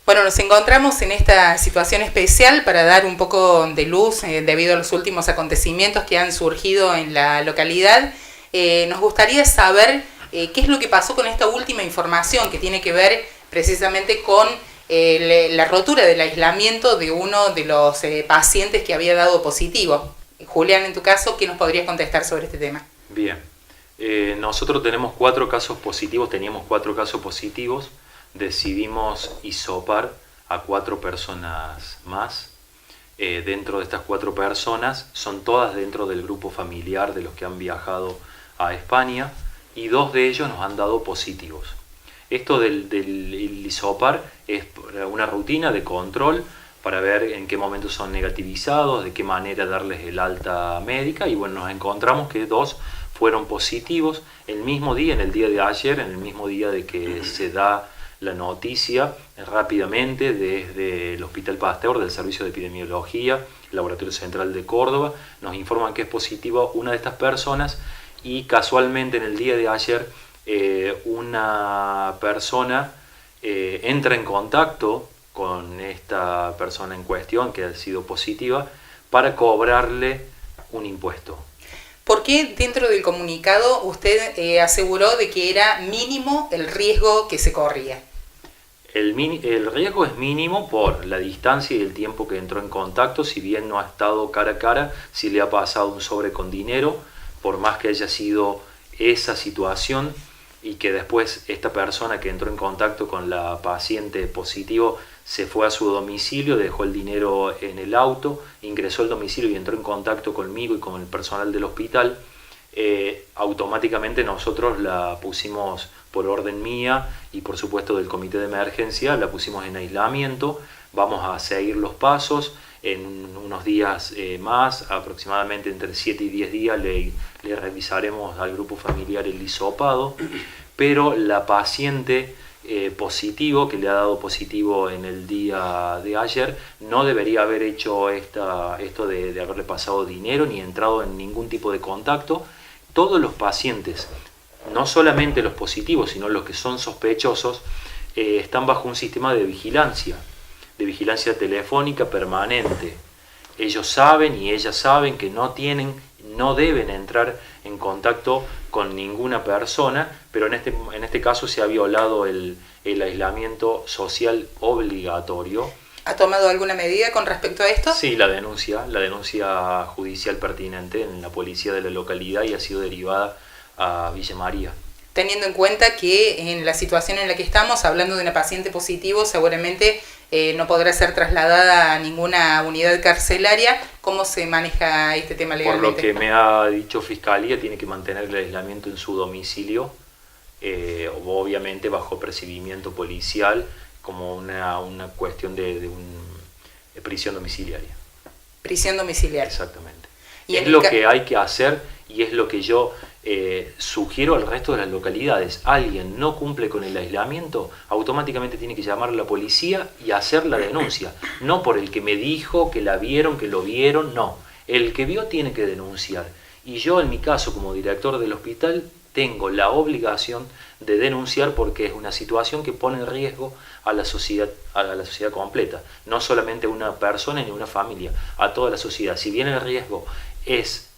Bueno, nos encontramos en esta situación especial para dar un poco de luz debido a los últimos acontecimientos que han surgido en la localidad. Nos gustaría saber qué es lo que pasó con esta última información que tiene que ver precisamente con la rotura del aislamiento de uno de los pacientes que había dado positivo. Julián, en tu caso, ¿qué nos podrías contestar sobre este tema? Bien, nosotros teníamos 4 casos positivos, decidimos hisopar a 4 personas más. Dentro de estas 4 personas, son todas dentro del grupo familiar de los que han viajado a España y 2 de ellos nos han dado positivos. Esto del hisopar es una rutina de control para ver en qué momento son negativizados, de qué manera darles el alta médica, y bueno, nos encontramos que 2 fueron positivos el mismo día, en el día de ayer, en el mismo día de que se da la noticia, rápidamente desde el Hospital Pasteur, del Servicio de Epidemiología, el Laboratorio Central de Córdoba, nos informan que es positiva una de estas personas, y casualmente en el día de ayer una persona entra en contacto con esta persona en cuestión que ha sido positiva para cobrarle un impuesto. ¿Por qué dentro del comunicado usted aseguró de que era mínimo el riesgo que se corría? El riesgo es mínimo por la distancia y el tiempo que entró en contacto, si bien no ha estado cara a cara, si le ha pasado un sobre con dinero, por más que haya sido esa situación y que después esta persona que entró en contacto con la paciente positivo se fue a su domicilio, dejó el dinero en el auto, ingresó al domicilio y entró en contacto conmigo y con el personal del hospital, automáticamente nosotros la pusimos por orden mía y por supuesto del comité de emergencia, la pusimos en aislamiento. Vamos a seguir los pasos. En unos días más, aproximadamente entre 7 y 10 días, le revisaremos al grupo familiar el hisopado, pero la paciente positivo, que le ha dado positivo en el día de ayer, no debería haber hecho esto de haberle pasado dinero ni entrado en ningún tipo de contacto. Todos los pacientes, no solamente los positivos, sino los que son sospechosos, están bajo un sistema de vigilancia telefónica permanente. Ellos saben y ellas saben que no deben entrar en contacto con ninguna persona, pero en este caso se ha violado el aislamiento social obligatorio. ¿Ha tomado alguna medida con respecto a esto? Sí, la denuncia judicial pertinente en la policía de la localidad, y ha sido derivada a Villa María. Teniendo en cuenta que en la situación en la que estamos, hablando de una paciente positivo, seguramente no podrá ser trasladada a ninguna unidad carcelaria. ¿Cómo se maneja este tema legalmente? Por lo que me ha dicho Fiscalía, tiene que mantener el aislamiento en su domicilio, obviamente bajo percibimiento policial, como una cuestión de prisión domiciliaria. Prisión domiciliaria. Exactamente. Es lo que hay que hacer y es lo que yo sugiero al resto de las localidades. Alguien no cumple con el aislamiento, automáticamente tiene que llamar a la policía y hacer la denuncia. No por el que me dijo, que la vieron, que lo vieron, no. El que vio tiene que denunciar. Y yo, en mi caso, como director del hospital, tengo la obligación de denunciar, porque es una situación que pone en riesgo a la sociedad completa. No solamente a una persona ni a una familia, a toda la sociedad. Si bien el riesgo es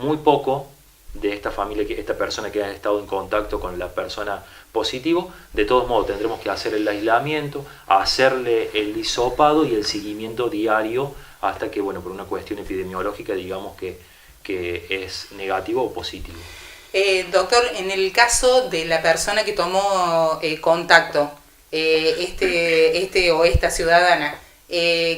muy poco de esta familia, esta persona que ha estado en contacto con la persona positivo, de todos modos tendremos que hacer el aislamiento, hacerle el hisopado y el seguimiento diario hasta que, bueno, por una cuestión epidemiológica, digamos que es negativo o positivo. Doctor, en el caso de la persona que tomó contacto, este o esta ciudadana,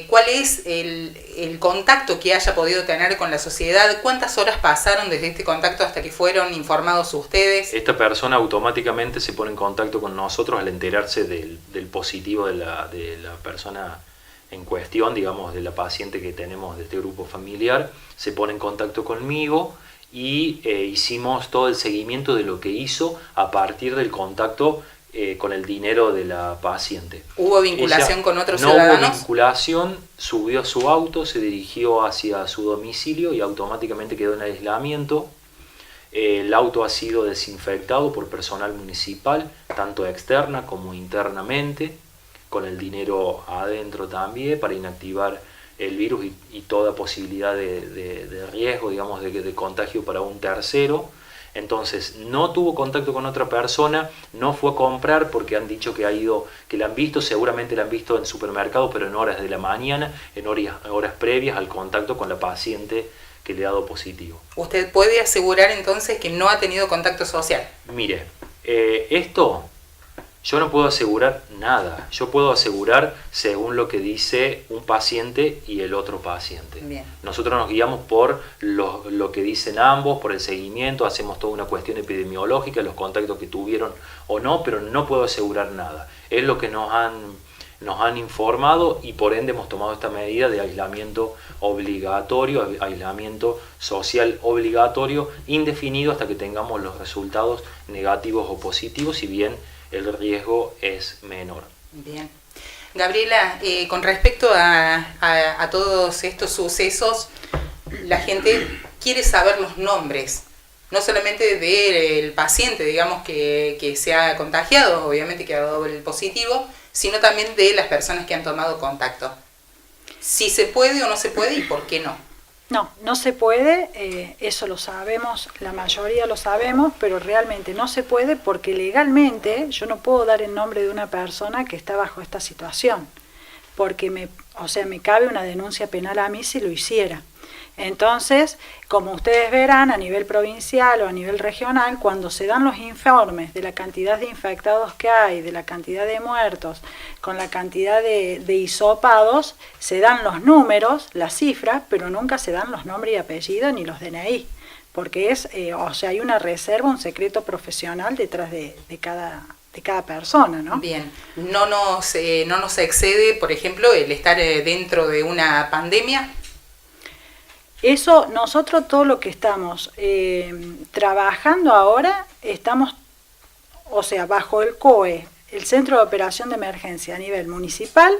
¿cuál es el contacto que haya podido tener con la sociedad? ¿Cuántas horas pasaron desde este contacto hasta que fueron informados ustedes? Esta persona automáticamente se pone en contacto con nosotros al enterarse del positivo de la persona en cuestión, digamos, de la paciente que tenemos de este grupo familiar. Se pone en contacto conmigo y hicimos todo el seguimiento de lo que hizo a partir del contacto con el dinero de la paciente. ¿Hubo vinculación con otros ciudadanos? No hubo vinculación, subió a su auto, se dirigió hacia su domicilio y automáticamente quedó en aislamiento. El auto ha sido desinfectado por personal municipal, tanto externa como internamente. con el dinero adentro también para inactivar el virus y toda posibilidad de riesgo, digamos, de contagio para un tercero. Entonces no tuvo contacto con otra persona, no fue a comprar porque han dicho que la han visto, seguramente la han visto en supermercados, pero en horas de la mañana, en horas previas al contacto con la paciente que le ha dado positivo. ¿Usted puede asegurar entonces que no ha tenido contacto social? Mire, esto yo no puedo asegurar nada. Yo puedo asegurar según lo que dice un paciente y el otro paciente. Bien. Nosotros nos guiamos por lo que dicen ambos, por el seguimiento, hacemos toda una cuestión epidemiológica, los contactos que tuvieron o no, pero no puedo asegurar nada. Es lo que nos han informado y por ende hemos tomado esta medida de aislamiento obligatorio, aislamiento social obligatorio, indefinido hasta que tengamos los resultados negativos o positivos, si bien el riesgo es menor. Bien. Gabriela, con respecto a todos estos sucesos, la gente quiere saber los nombres, no solamente del paciente, digamos, que se ha contagiado, obviamente que ha dado el positivo, sino también de las personas que han tomado contacto. Si se puede o no se puede y por qué no. No se puede, eso lo sabemos, la mayoría lo sabemos, pero realmente no se puede porque legalmente yo no puedo dar el nombre de una persona que está bajo esta situación, porque me cabe una denuncia penal a mí si lo hiciera. Entonces, como ustedes verán, a nivel provincial o a nivel regional, cuando se dan los informes de la cantidad de infectados que hay, de la cantidad de muertos, con la cantidad de hisopados, se dan los números, las cifras, pero nunca se dan los nombres y apellidos ni los DNI, porque hay una reserva, un secreto profesional detrás de cada persona, ¿no? Bien, no nos excede, por ejemplo, el estar dentro de una pandemia. Eso, nosotros todo lo que estamos trabajando ahora, estamos, bajo el COE, el Centro de Operación de Emergencia a nivel municipal,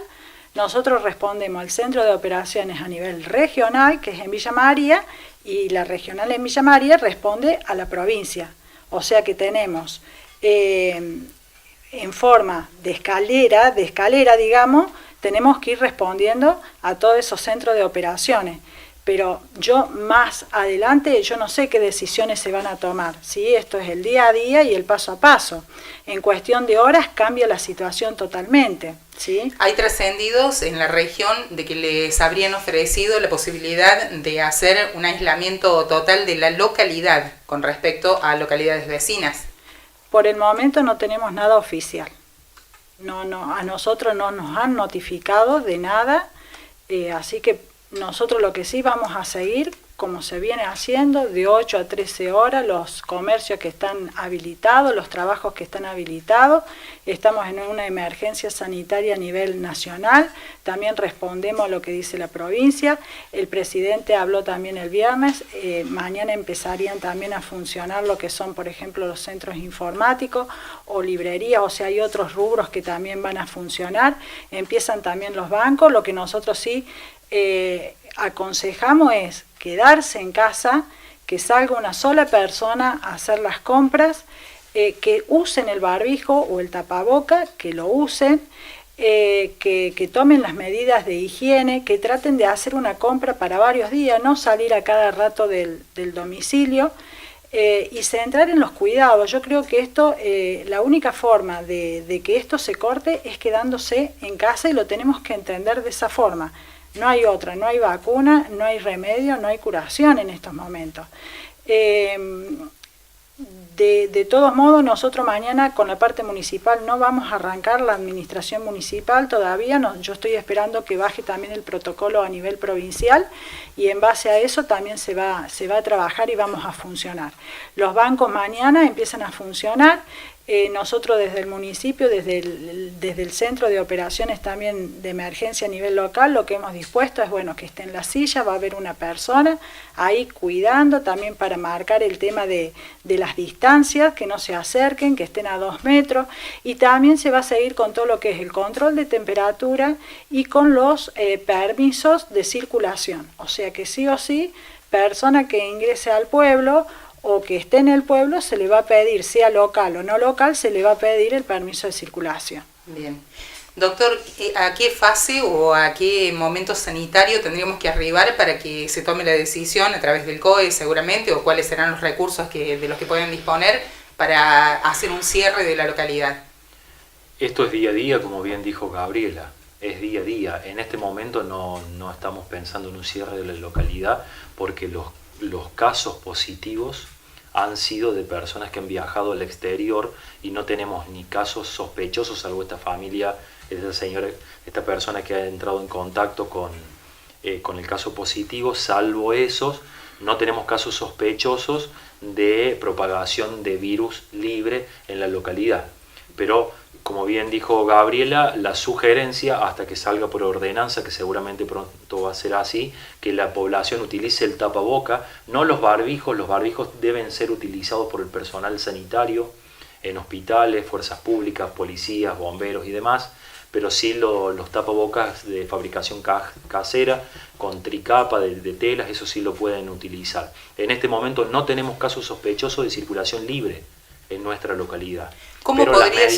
nosotros respondemos al Centro de Operaciones a nivel regional, que es en Villa María, y la regional en Villa María responde a la provincia. O sea que tenemos en forma de escalera, digamos, tenemos que ir respondiendo a todos esos centros de operaciones. Pero yo más adelante, yo no sé qué decisiones se van a tomar, ¿sí? Esto es el día a día y el paso a paso. En cuestión de horas cambia la situación totalmente, ¿sí? Hay trascendidos en la región de que les habrían ofrecido la posibilidad de hacer un aislamiento total de la localidad con respecto a localidades vecinas. Por el momento no tenemos nada oficial. No, a nosotros no nos han notificado de nada, así que nosotros lo que sí vamos a seguir, como se viene haciendo, de 8 a 13 horas, los comercios que están habilitados, los trabajos que están habilitados. Estamos en una emergencia sanitaria a nivel nacional, también respondemos a lo que dice la provincia. El presidente habló también el viernes, mañana empezarían también a funcionar lo que son, por ejemplo, los centros informáticos o librerías, hay otros rubros que también van a funcionar. Empiezan también los bancos, lo que nosotros sí aconsejamos es quedarse en casa, que salga una sola persona a hacer las compras, que usen el barbijo o el tapaboca, que lo usen, que tomen las medidas de higiene, que traten de hacer una compra para varios días, no salir a cada rato del domicilio, y centrar en los cuidados. Yo creo que esto, la única forma de que esto se corte es quedándose en casa y lo tenemos que entender de esa forma. No hay otra, no hay vacuna, no hay remedio, no hay curación en estos momentos. De todos modos, nosotros mañana con la parte municipal no vamos a arrancar la administración municipal todavía. No, yo estoy esperando que baje también el protocolo a nivel provincial y en base a eso también se va a trabajar y vamos a funcionar. Los bancos mañana empiezan a funcionar. Nosotros desde el municipio, desde el centro de operaciones también de emergencia a nivel local, lo que hemos dispuesto es que esté en la silla, va a haber una persona ahí cuidando también para marcar el tema de las distancias, que no se acerquen, que estén a 2 metros, y también se va a seguir con todo lo que es el control de temperatura y con los permisos de circulación. O sea que sí o sí, persona que ingrese al pueblo o que esté en el pueblo, se le va a pedir, sea local o no local, se le va a pedir el permiso de circulación. Bien. Doctor, ¿a qué fase o a qué momento sanitario tendríamos que arribar para que se tome la decisión a través del COE seguramente, o cuáles serán los recursos de los que pueden disponer para hacer un cierre de la localidad? Esto es día a día, como bien dijo Gabriela, es día a día. En este momento no estamos pensando en un cierre de la localidad porque los casos positivos han sido de personas que han viajado al exterior y no tenemos ni casos sospechosos, salvo esta familia, esta persona que ha entrado en contacto con el caso positivo. Salvo esos, no tenemos casos sospechosos de propagación de virus libre en la localidad. Pero, como bien dijo Gabriela, la sugerencia, hasta que salga por ordenanza, que seguramente pronto va a ser así, que la población utilice el tapaboca, no los barbijos. Los barbijos deben ser utilizados por el personal sanitario en hospitales, fuerzas públicas, policías, bomberos y demás, pero sí los tapabocas de fabricación casera, con tricapa de telas, eso sí lo pueden utilizar. En este momento no tenemos casos sospechosos de circulación libre en nuestra localidad. ¿Cómo podría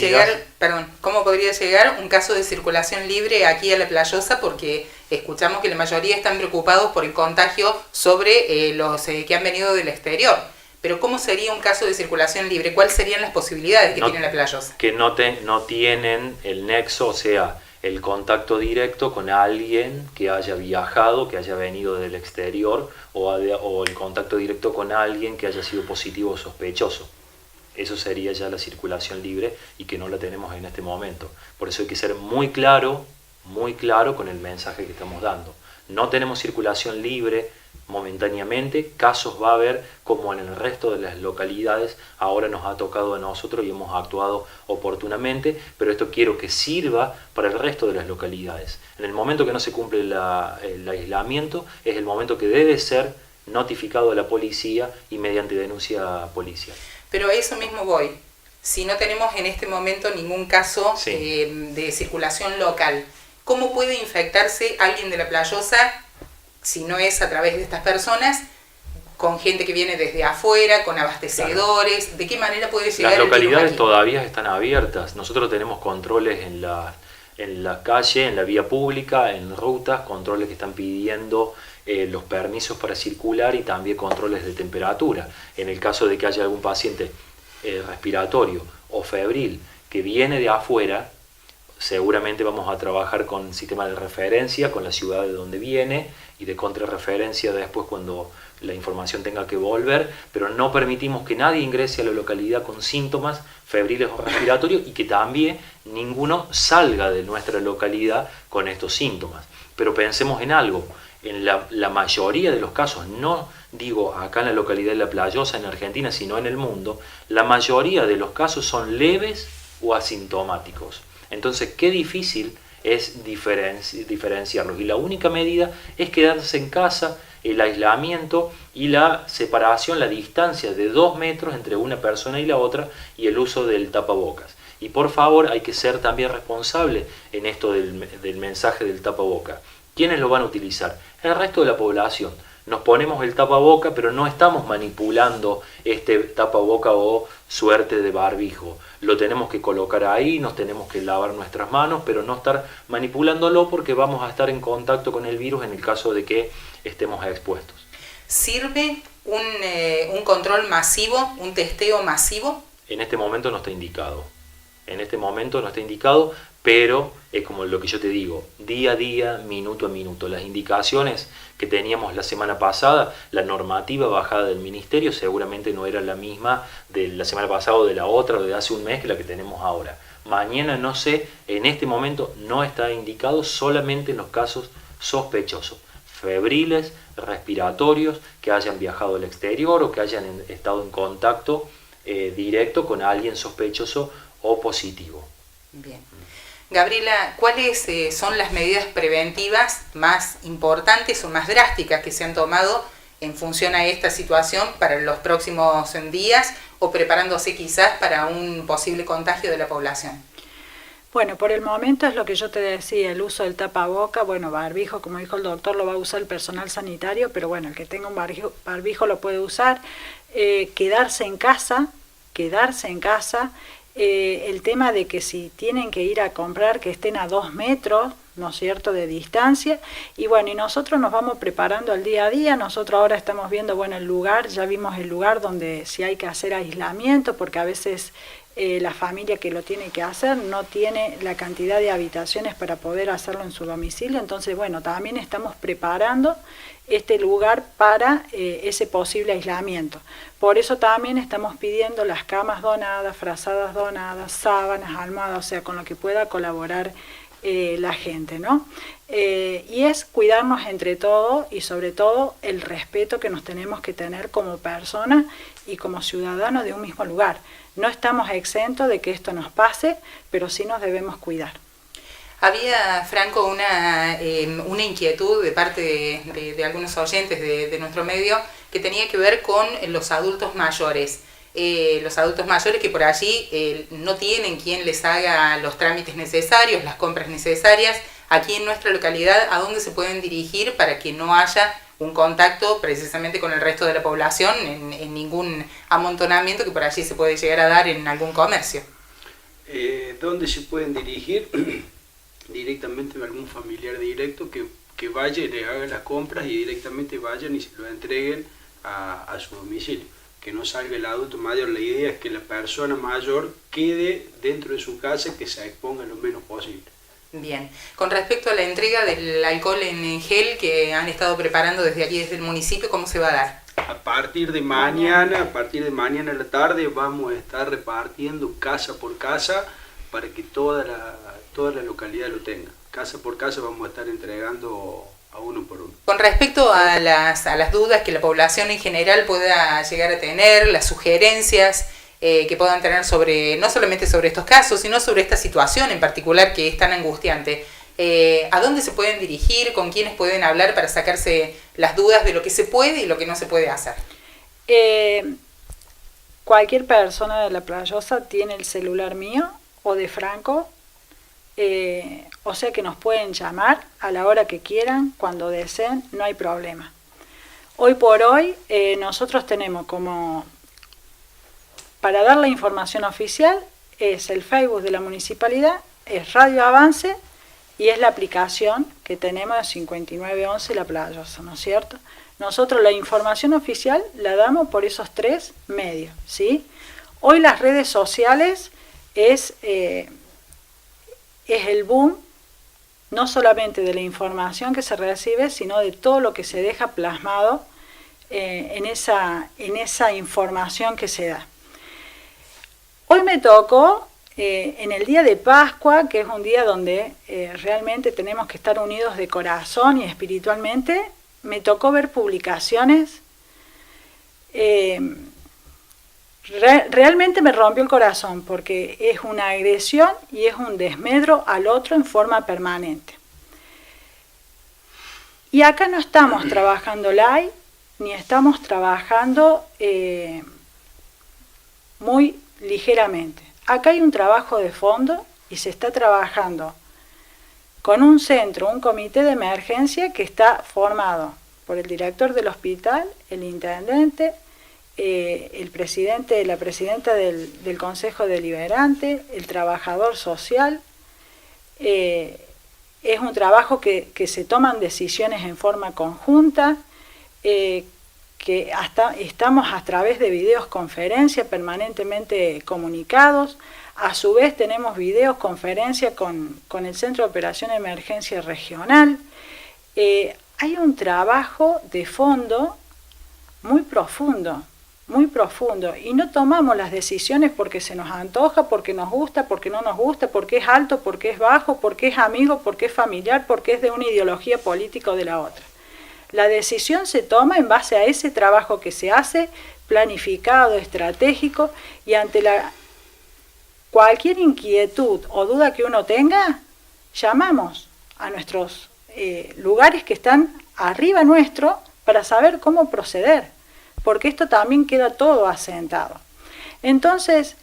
llegar un caso de circulación libre aquí a La Playosa? Porque escuchamos que la mayoría están preocupados por el contagio sobre los que han venido del exterior. Pero ¿cómo sería un caso de circulación libre? ¿Cuáles serían las posibilidades que tiene La Playosa? Que no tienen el nexo, o sea, el contacto directo con alguien que haya viajado, que haya venido del exterior, o el contacto directo con alguien que haya sido positivo o sospechoso. Eso sería ya la circulación libre y que no la tenemos en este momento. Por eso hay que ser muy claro con el mensaje que estamos dando. No tenemos circulación libre momentáneamente, casos va a haber como en el resto de las localidades. Ahora nos ha tocado a nosotros y hemos actuado oportunamente, pero esto quiero que sirva para el resto de las localidades. En el momento que no se cumple el aislamiento, es el momento que debe ser notificado a la policía y mediante denuncia policial. Pero a eso mismo voy. Si no tenemos en este momento ningún caso de circulación local, ¿cómo puede infectarse alguien de La Playosa, si no es a través de estas personas, con gente que viene desde afuera, con abastecedores? Claro. ¿De qué manera puede llegar? Las localidades todavía están abiertas. Nosotros tenemos controles en la calle, en la vía pública, en rutas, controles que están pidiendo los permisos para circular y también controles de temperatura. En el caso de que haya algún paciente respiratorio o febril que viene de afuera, seguramente vamos a trabajar con sistema de referencia, con la ciudad de donde viene y de contrarreferencia después cuando la información tenga que volver, pero no permitimos que nadie ingrese a la localidad con síntomas febriles o respiratorios y que también ninguno salga de nuestra localidad con estos síntomas. Pero pensemos en algo. En la mayoría de los casos, no digo acá en la localidad de La Playosa, en Argentina, sino en el mundo, la mayoría de los casos son leves o asintomáticos. Entonces, qué difícil es diferenciarlos. Y la única medida es quedarse en casa, el aislamiento y la separación, la distancia de 2 metros entre una persona y la otra y el uso del tapabocas. Y por favor, hay que ser también responsable en esto del mensaje del tapaboca. ¿Quiénes lo van a utilizar? El resto de la población. Nos ponemos el tapaboca, pero no estamos manipulando este tapaboca o suerte de barbijo. Lo tenemos que colocar ahí, nos tenemos que lavar nuestras manos, pero no estar manipulándolo porque vamos a estar en contacto con el virus en el caso de que estemos expuestos. ¿Sirve un control masivo, un testeo masivo? En este momento no está indicado. Pero es como lo que yo te digo, día a día, minuto a minuto. Las indicaciones que teníamos la semana pasada, la normativa bajada del ministerio seguramente no era la misma de la semana pasada o de la otra o de hace un mes que la que tenemos ahora. Mañana no sé, en este momento no está indicado, solamente en los casos sospechosos, febriles, respiratorios, que hayan viajado al exterior o que hayan estado en contacto directo con alguien sospechoso o positivo. Bien. Gabriela, ¿cuáles son las medidas preventivas más importantes o más drásticas que se han tomado en función a esta situación para los próximos días o preparándose quizás para un posible contagio de la población? Bueno, por el momento es lo que yo te decía, el uso del tapaboca, bueno, barbijo, como dijo el doctor, lo va a usar el personal sanitario, pero bueno, el que tenga un barbijo lo puede usar, quedarse en casa, el tema de que si tienen que ir a comprar que estén a 2 metros, ¿no es cierto?, de distancia. Y bueno, y nosotros nos vamos preparando al día a día. Nosotros ahora estamos viendo, bueno, el lugar, ya vimos el lugar donde si hay que hacer aislamiento, porque a veces la familia que lo tiene que hacer no tiene la cantidad de habitaciones para poder hacerlo en su domicilio. Entonces, bueno, también estamos preparando este lugar para ese posible aislamiento. Por eso también estamos pidiendo las camas donadas, frazadas donadas, sábanas, almohadas, o sea, con lo que pueda colaborar la gente, ¿no? Y es cuidarnos entre todos y sobre todo el respeto que nos tenemos que tener como personas y como ciudadanos de un mismo lugar. No estamos exentos de que esto nos pase, pero sí nos debemos cuidar. Había, Franco, una inquietud de parte de algunos oyentes de nuestro medio que tenía que ver con los adultos mayores. Los adultos mayores que por allí no tienen quien les haga los trámites necesarios, las compras necesarias. Aquí en nuestra localidad, ¿a dónde se pueden dirigir para que no haya un contacto precisamente con el resto de la población en ningún amontonamiento que por allí se puede llegar a dar en algún comercio? ¿Dónde se pueden dirigir? Directamente a algún familiar directo que vaya y le haga las compras y directamente vayan y se lo entreguen a su domicilio. Que no salga el adulto mayor. La idea es que la persona mayor quede dentro de su casa, que se exponga lo menos posible. Bien. Con respecto a la entrega del alcohol en gel que han estado preparando desde aquí, desde el municipio, ¿cómo se va a dar? A partir de mañana a la tarde vamos a estar repartiendo casa por casa para que toda la localidad lo tenga. Casa por casa vamos a estar entregando a uno por uno. Con respecto a las dudas que la población en general pueda llegar a tener, las sugerencias que puedan tener sobre, no solamente sobre estos casos, sino sobre esta situación en particular que es tan angustiante, ¿a dónde se pueden dirigir? ¿Con quiénes pueden hablar para sacarse las dudas de lo que se puede y lo que no se puede hacer? Cualquier persona de La Playosa tiene el celular mío o de Franco, o sea que nos pueden llamar a la hora que quieran, cuando deseen, no hay problema. Hoy por hoy nosotros tenemos como, para dar la información oficial, es el Facebook de la municipalidad, es Radio Avance y es la aplicación que tenemos de 5911 La Playosa, ¿no es cierto? Nosotros la información oficial la damos por esos 3 medios, ¿sí? Hoy las redes sociales es el boom, no solamente de la información que se recibe, sino de todo lo que se deja plasmado en esa información que se da. Hoy me tocó, en el día de Pascua, que es un día donde realmente tenemos que estar unidos de corazón y espiritualmente, me tocó ver publicaciones. Realmente me rompió el corazón porque es una agresión y es un desmedro al otro en forma permanente. Y acá no estamos trabajando live, ni estamos trabajando muy ligeramente. Acá hay un trabajo de fondo y se está trabajando con un centro, un comité de emergencia que está formado por el director del hospital, el intendente, el presidente, la presidenta del Consejo Deliberante, el trabajador social. Es un trabajo que se toman decisiones en forma conjunta, que estamos a través de videoconferencias permanentemente comunicados. A su vez tenemos videoconferencia con el Centro de Operación de Emergencia Regional. Hay un trabajo de fondo muy profundo, y no tomamos las decisiones porque se nos antoja, porque nos gusta, porque no nos gusta, porque es alto, porque es bajo, porque es amigo, porque es familiar, porque es de una ideología política o de la otra. La decisión se toma en base a ese trabajo que se hace, planificado, estratégico, y ante cualquier inquietud o duda que uno tenga, llamamos a nuestros lugares que están arriba nuestro para saber cómo proceder, porque esto también queda todo asentado. Entonces,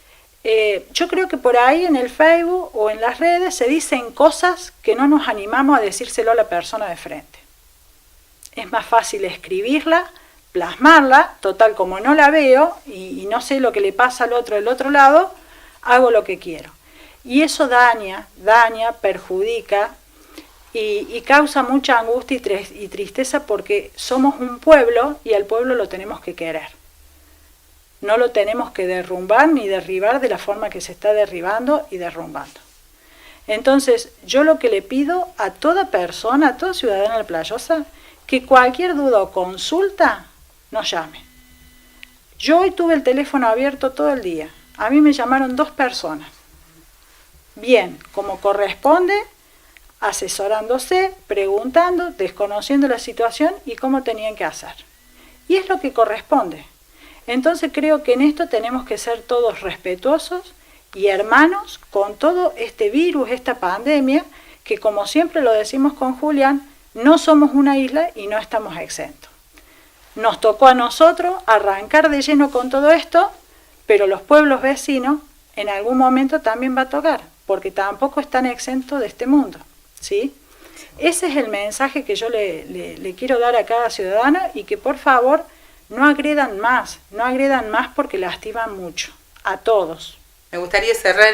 yo creo que por ahí en el Facebook o en las redes se dicen cosas que no nos animamos a decírselo a la persona de frente. Es más fácil escribirla, plasmarla, total como no la veo y no sé lo que le pasa al otro del otro lado, hago lo que quiero. Y eso daña, perjudica y causa mucha angustia y tristeza porque somos un pueblo y al pueblo lo tenemos que querer. No lo tenemos que derrumbar ni derribar de la forma que se está derribando y derrumbando. Entonces, yo lo que le pido a toda persona, a todo ciudadano de La Playosa, que cualquier duda o consulta nos llame. Yo hoy tuve el teléfono abierto todo el día. A mí me llamaron 2 personas. Bien, como corresponde, asesorándose, preguntando, desconociendo la situación y cómo tenían que hacer. Y es lo que corresponde. Entonces creo que en esto tenemos que ser todos respetuosos y hermanos con todo este virus, esta pandemia, que como siempre lo decimos con Julián, no somos una isla y no estamos exentos. Nos tocó a nosotros arrancar de lleno con todo esto, pero los pueblos vecinos en algún momento también va a tocar, porque tampoco están exentos de este mundo, ¿sí? Ese es el mensaje que yo le quiero dar a cada ciudadano y que por favor no agredan más porque lastiman mucho, a todos. Me gustaría cerrar,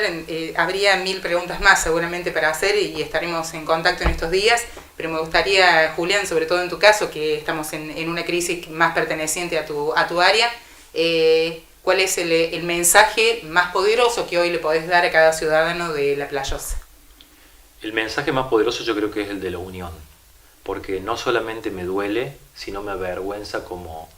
habría 1000 preguntas más seguramente para hacer y estaremos en contacto en estos días, pero me gustaría, Julián, sobre todo en tu caso, que estamos en una crisis más perteneciente a tu área, ¿cuál es el mensaje más poderoso que hoy le podés dar a cada ciudadano de La Playosa? El mensaje más poderoso yo creo que es el de la unión, porque no solamente me duele, sino me avergüenza como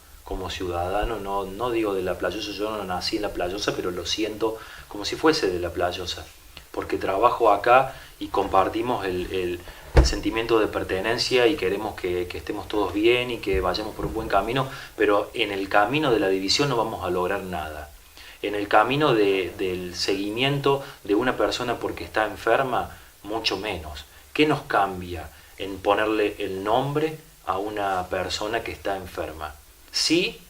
ciudadano, no digo de La Playosa, yo no nací en La Playosa, pero lo siento como si fuese de La Playosa, porque trabajo acá y compartimos el sentimiento de pertenencia y queremos que estemos todos bien y que vayamos por un buen camino, pero en el camino de la división no vamos a lograr nada. En el camino del seguimiento de una persona porque está enferma, mucho menos. ¿Qué nos cambia en ponerle el nombre a una persona que está enferma? Sí,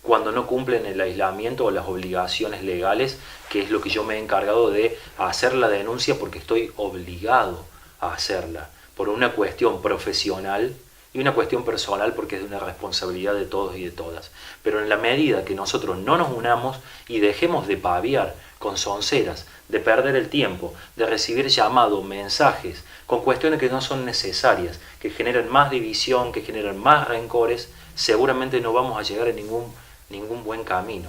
cuando no cumplen el aislamiento o las obligaciones legales, que es lo que yo me he encargado de hacer la denuncia porque estoy obligado a hacerla, por una cuestión profesional y una cuestión personal porque es de una responsabilidad de todos y de todas. Pero en la medida que nosotros no nos unamos y dejemos de paviar con sonceras, de perder el tiempo, de recibir llamados, mensajes, con cuestiones que no son necesarias, que generan más división, que generan más rencores, seguramente no vamos a llegar a ningún buen camino.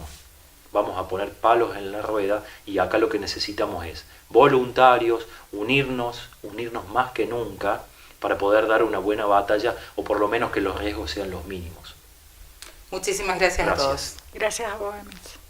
Vamos a poner palos en la rueda y acá lo que necesitamos es voluntarios, unirnos más que nunca para poder dar una buena batalla o por lo menos que los riesgos sean los mínimos. Muchísimas gracias a todos. Gracias a vos, Emilce.